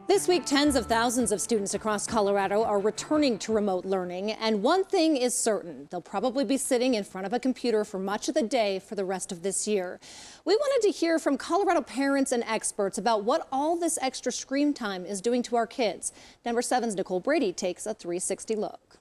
This week, tens of thousands of students across Colorado are returning to remote learning, and one thing is certain: they'll probably be sitting in front of a computer for much of the day for the rest of this year. We wanted to hear from Colorado parents and experts about what all this extra screen time is doing to our kids. Denver 7's Nicole Brady takes a 360 look.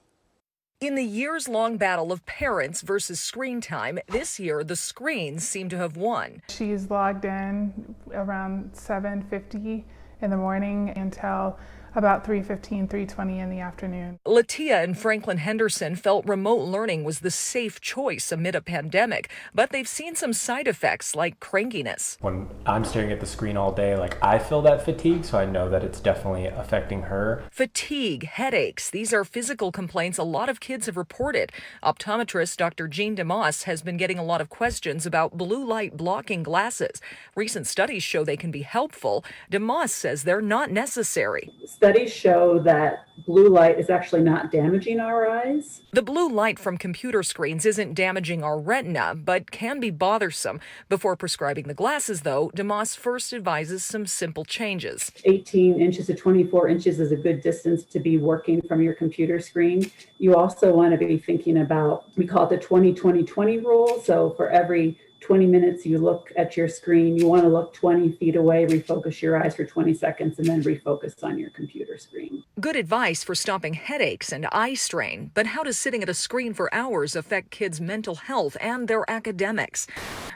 In the years-long battle of parents versus screen time, this year the screens seem to have won. She's logged in around 7:50 in the morning until about 3:15, 3:20 in the afternoon. Latia and Franklin Henderson felt remote learning was the safe choice amid a pandemic, but they've seen some side effects like crankiness. When I'm staring at the screen all day, I feel that fatigue, so I know that it's definitely affecting her. Fatigue, headaches, these are physical complaints a lot of kids have reported. Optometrist Dr. Jean DeMoss has been getting a lot of questions about blue light blocking glasses. Recent studies show they can be helpful. DeMoss says they're not necessary. Studies show that blue light is actually not damaging our eyes. The blue light from computer screens isn't damaging our retina, but can be bothersome. Before prescribing the glasses, though, DeMoss first advises some simple changes. 18 inches to 24 inches is a good distance to be working from your computer screen. You also want to be thinking about, we call it the 20-20-20 rule. So for every 20 minutes you look at your screen, you want to look 20 feet away, refocus your eyes for 20 seconds, and then refocus on your computer screen. Good advice for stopping headaches and eye strain, but how does sitting at a screen for hours affect kids' mental health and their academics?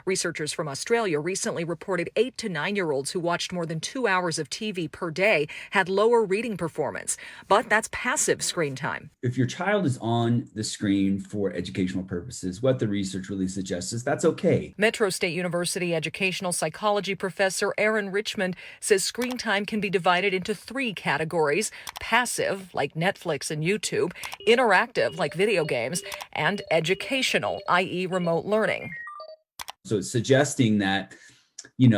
Researchers from Australia recently reported 8 to 9-year-olds who watched more than 2 hours of TV per day had lower reading performance, but that's passive screen time. If your child is on the screen for educational purposes, what the research really suggests is that's okay. Metro State University educational psychology professor Aaron Richmond says screen time can be divided into 3 categories: passive, like Netflix and YouTube, interactive, like video games, and educational, i.e. remote learning. So it's suggesting that,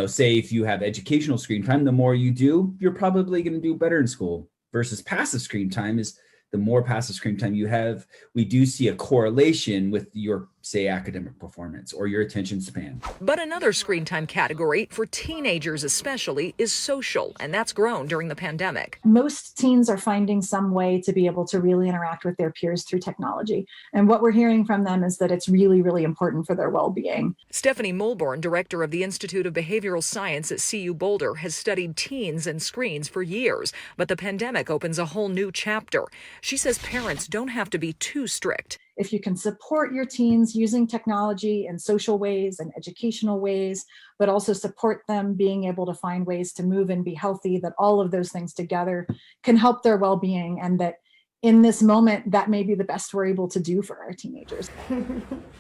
say if you have educational screen time, the more you do, you're probably going to do better in school. Versus passive screen time is the more passive screen time you have, we do see a correlation with your, say, academic performance or your attention span. But another screen time category, for teenagers especially, is social, and that's grown during the pandemic. Most teens are finding some way to be able to really interact with their peers through technology. And what we're hearing from them is that it's really, really important for their well-being. Stephanie Mulborn, director of the Institute of Behavioral Science at CU Boulder, has studied teens and screens for years, but the pandemic opens a whole new chapter. She says parents don't have to be too strict. If you can support your teens using technology in social ways and educational ways, but also support them being able to find ways to move and be healthy, that all of those things together can help their well-being, and that in this moment, that may be the best we're able to do for our teenagers.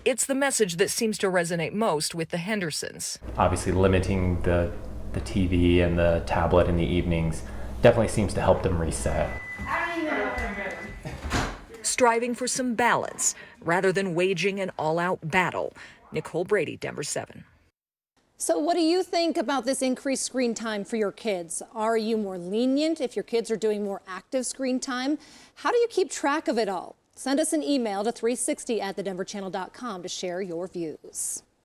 It's the message that seems to resonate most with the Hendersons. Obviously, limiting the TV and the tablet in the evenings definitely seems to help them reset. Striving for some balance rather than waging an all-out battle. Nicole Brady, Denver 7. So what do you think about this increased screen time for your kids? Are you more lenient if your kids are doing more active screen time? How do you keep track of it all? Send us an email to 360@thedenverchannel.com to share your views.